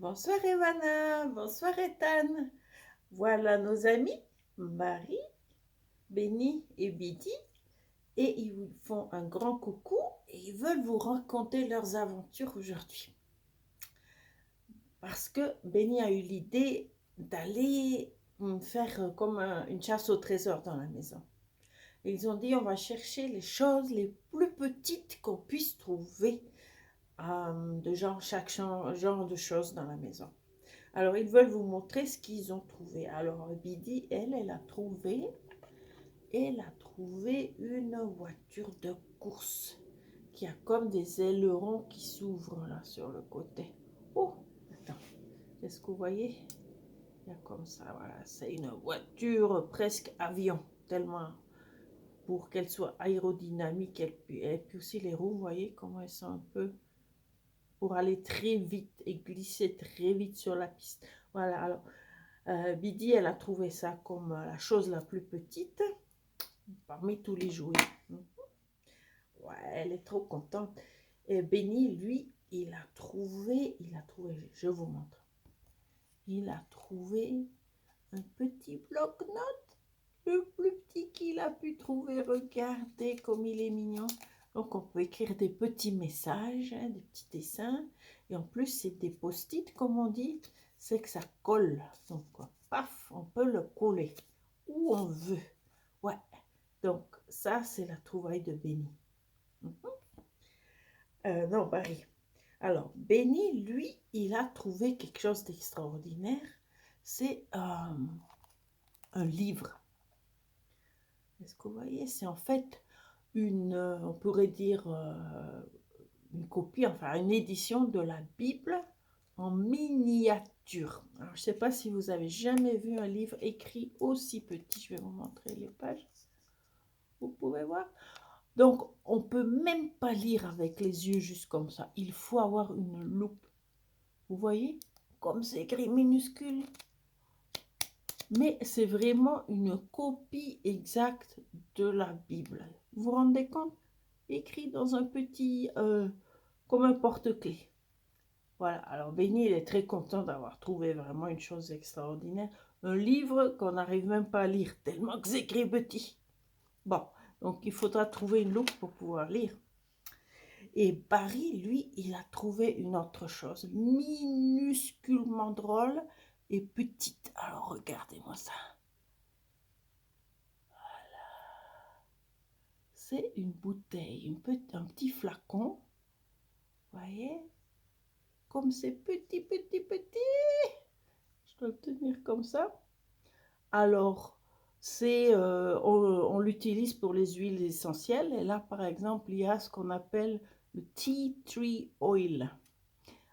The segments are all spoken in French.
Bonsoir Ewana, bonsoir Ethan. Voilà nos amis, Marie, Benny et Biddy, et ils vous font un grand coucou et ils veulent vous raconter leurs aventures aujourd'hui. Parce que Benny a eu l'idée d'aller faire comme une chasse au trésor dans la maison. Et ils ont dit on va chercher les choses les plus petites qu'on puisse trouver, de genre de choses dans la maison. Alors, ils veulent vous montrer ce qu'ils ont trouvé. Alors, Bidi, elle a trouvé une voiture de course qui a comme des ailerons qui s'ouvrent là sur le côté. Oh, attends, est-ce que vous voyez? Il y a comme ça, voilà. C'est une voiture presque avion, tellement pour qu'elle soit aérodynamique. Et puis aussi les roues, vous voyez comment elles sont un peu pour aller très vite et glisser très vite sur la piste. Voilà, alors Bidi, elle a trouvé ça comme la chose la plus petite parmi tous les jouets. Ouais, elle est trop contente. Et Benny, lui, je vous montre. Il a trouvé un petit bloc-notes, le plus petit qu'il a pu trouver. Regardez comme il est mignon. Donc, on peut écrire des petits messages, hein, des petits dessins. Et en plus, c'est des post-it, comme on dit. C'est que ça colle. Donc, paf, on peut le coller où on veut. Ouais. Donc, ça, c'est la trouvaille de Benny. Non, Barry. Alors, Benny, lui, il a trouvé quelque chose d'extraordinaire. C'est un livre. Est-ce que vous voyez? C'est en fait on pourrait dire, une copie, enfin une édition de la Bible en miniature. Alors, je ne sais pas si vous avez jamais vu un livre écrit aussi petit. Je vais vous montrer les pages. Vous pouvez voir. Donc, on ne peut même pas lire avec les yeux juste comme ça. Il faut avoir une loupe. Vous voyez? Comme c'est écrit minuscule. Mais c'est vraiment une copie exacte de la Bible. Vous vous rendez compte? Écrit dans un petit, comme un porte-clés. Voilà, alors Benny, il est très content d'avoir trouvé vraiment une chose extraordinaire. Un livre qu'on n'arrive même pas à lire, tellement que c'est écrit petit. Bon, donc il faudra trouver une loupe pour pouvoir lire. Et Barry, lui, il a trouvé une autre chose, minusculement drôle et petite. Alors regardez-moi ça. C'est une bouteille, un petit flacon. Vous voyez? Comme c'est petit, petit, petit. Je dois le tenir comme ça. Alors, on l'utilise pour les huiles essentielles. Et là, par exemple, il y a ce qu'on appelle le tea tree oil.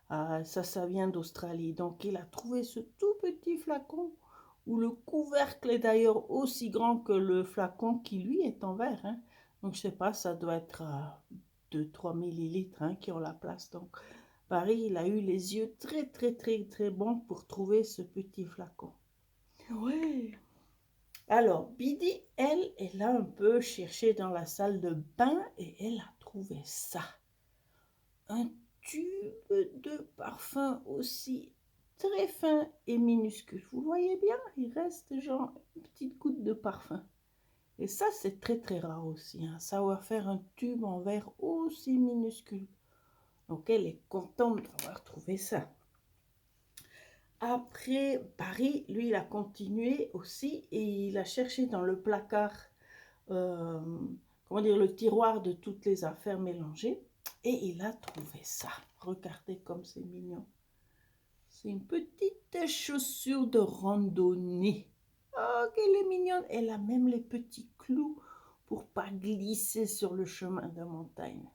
Ça vient d'Australie. Donc, il a trouvé ce tout petit flacon où le couvercle est d'ailleurs aussi grand que le flacon qui, lui, est en verre. Hein. Donc, je ne sais pas, ça doit être 2-3 millilitres qui ont la place. Donc, Paris, il a eu les yeux très, très, très, très bons pour trouver ce petit flacon. Ouais. Alors, Bidi, elle a un peu cherché dans la salle de bain et elle a trouvé ça. Un tube de parfum aussi très fin et minuscule. Vous voyez bien, il reste genre une petite goutte de parfum. Et ça, c'est très très rare aussi. Savoir faire un tube en verre aussi minuscule. Donc, elle est contente d'avoir trouvé ça. Après, Paris, lui, il a continué aussi et il a cherché dans le placard, euh, comment dire, le tiroir de toutes les affaires mélangées et il a trouvé ça. Regardez comme c'est mignon. C'est une petite chaussure de randonnée. Oh, qu'elle est mignonne. Elle a même les petits clous pour pas glisser sur le chemin de montagne.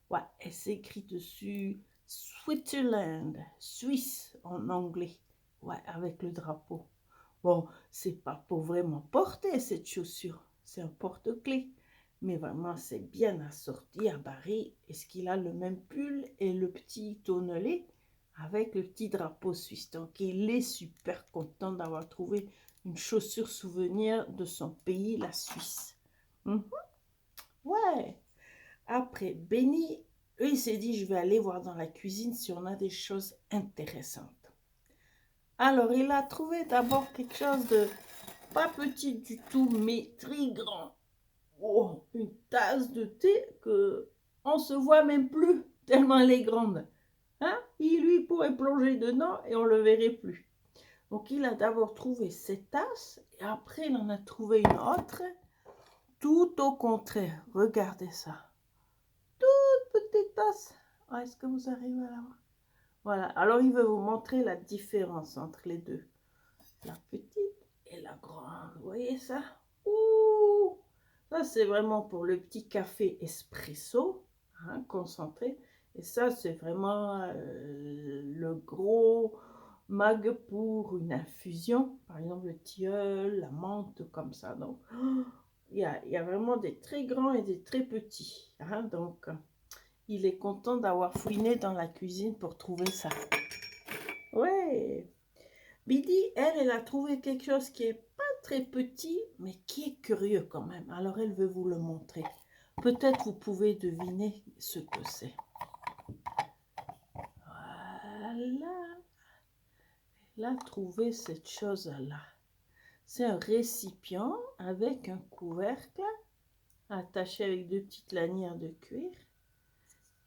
Ouais, elle s'écrit dessus Switzerland, Suisse en anglais. Ouais, avec le drapeau. Bon, c'est pas pour vraiment porter cette chaussure, c'est un porte-clés. Mais vraiment, c'est bien assorti à Barry. Est-ce qu'il a le même pull et le petit tonnelet avec le petit drapeau suisse? Donc, il est super content d'avoir trouvé une chaussure souvenir de son pays, la Suisse. Ouais. Après, Benny, lui, il s'est dit, je vais aller voir dans la cuisine si on a des choses intéressantes. Alors, il a trouvé d'abord quelque chose de pas petit du tout, mais très grand. Oh, une tasse de thé que on se voit même plus, tellement elle est grande. Hein? Il lui pourrait plonger dedans et on le verrait plus. Donc, il a d'abord trouvé cette tasse et après, il en a trouvé une autre. Tout au contraire. Regardez ça. Toute petite tasse. Ah, est-ce que vous arrivez à la voir? Voilà. Alors, il veut vous montrer la différence entre les deux. La petite et la grande. Vous voyez ça? Ouh! Ça, c'est vraiment pour le petit café espresso, hein, concentré. Et ça, c'est vraiment le gros mag pour une infusion. Par exemple, le tilleul, la menthe, comme ça. Donc, il y a vraiment des très grands et des très petits. Hein, donc, il est content d'avoir fouiné dans la cuisine pour trouver ça. Ouais! Biddy, elle a trouvé quelque chose qui est pas très petit, mais qui est curieux quand même. Alors, elle veut vous le montrer. Peut-être vous pouvez deviner ce que c'est. Voilà. Elle a trouvé cette chose-là. C'est un récipient avec un couvercle attaché avec deux petites lanières de cuir.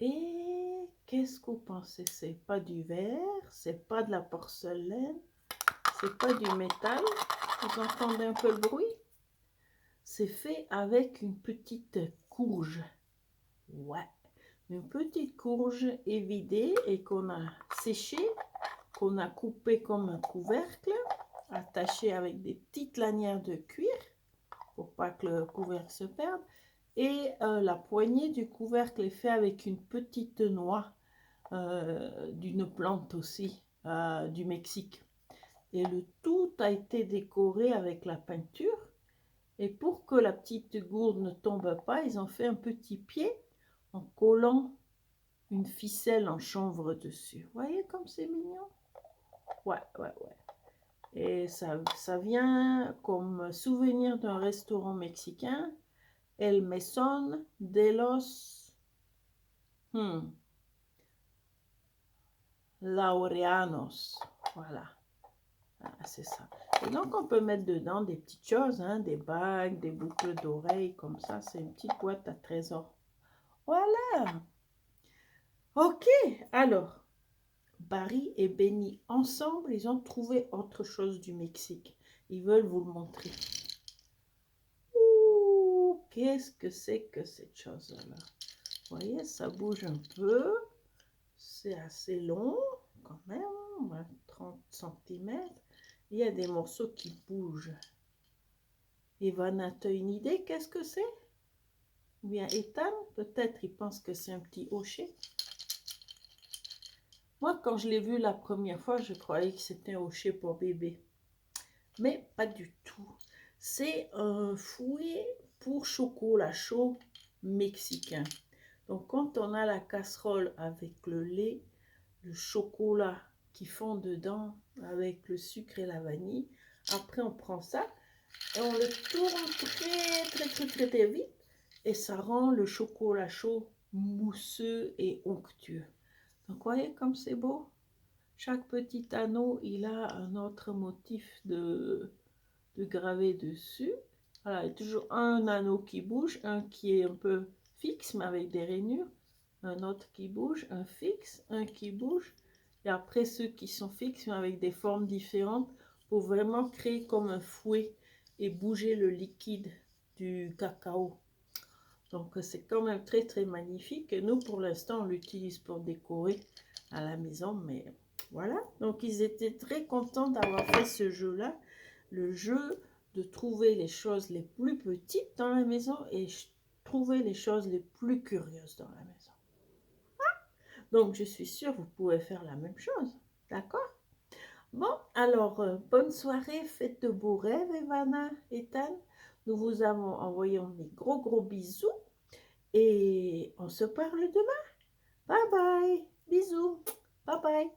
Et qu'est-ce que vous pensez? C'est pas du verre, c'est pas de la porcelaine, c'est pas du métal. Vous entendez un peu le bruit? C'est fait avec une petite courge. Ouais, une petite courge évidée et qu'on a séchée, qu'on a coupée comme un couvercle, attachée avec des petites lanières de cuir pour pas que le couvercle se perde. Et la poignée du couvercle est faite avec une petite noix d'une plante aussi du Mexique. Et le tout a été décoré avec la peinture. Et pour que la petite gourde ne tombe pas, ils ont fait un petit pied en collant une ficelle en chanvre dessus. Vous voyez comme c'est mignon? Ouais, ouais, ouais. Et ça vient comme souvenir d'un restaurant mexicain, El Mesón de los Laureanos. Voilà. Ah, c'est ça. Et donc, on peut mettre dedans des petites choses, hein, des bagues, des boucles d'oreilles, comme ça. C'est une petite boîte à trésors. Voilà. Ok, alors, Barry et Benny, ensemble, ils ont trouvé autre chose du Mexique. Ils veulent vous le montrer. Ouh, qu'est-ce que c'est que cette chose-là? Vous voyez, ça bouge un peu. C'est assez long, quand même, 30 cm. Il y a des morceaux qui bougent. Ivana, tu as une idée, qu'est-ce que c'est? Ou bien Ethan, peut-être il pense que c'est un petit hocher. Moi, quand je l'ai vu la première fois, je croyais que c'était un hocher pour bébé. Mais pas du tout. C'est un fouet pour chocolat chaud mexicain. Donc, quand on a la casserole avec le lait, le chocolat qui fond dedans avec le sucre et la vanille, après on prend ça et on le tourne très vite et ça rend le chocolat chaud mousseux et onctueux. Donc, voyez comme c'est beau? Chaque petit anneau, il a un autre motif de gravé dessus. Voilà, il y a toujours un anneau qui bouge, un qui est un peu fixe, mais avec des rainures. Un autre qui bouge, un fixe, un qui bouge. Et après, ceux qui sont fixes, mais avec des formes différentes, pour vraiment créer comme un fouet et bouger le liquide du cacao. Donc, c'est quand même très magnifique. Et nous, pour l'instant, on l'utilise pour décorer à la maison. Mais voilà. Donc, ils étaient très contents d'avoir fait ce jeu-là. Le jeu de trouver les choses les plus petites dans la maison et trouver les choses les plus curieuses dans la maison. Donc, je suis sûre que vous pouvez faire la même chose. D'accord? Bon, alors, bonne soirée, faites de beaux rêves, Evana, Ethan. Nous vous avons envoyé des gros bisous et on se parle demain. Bye bye, bisous, bye bye.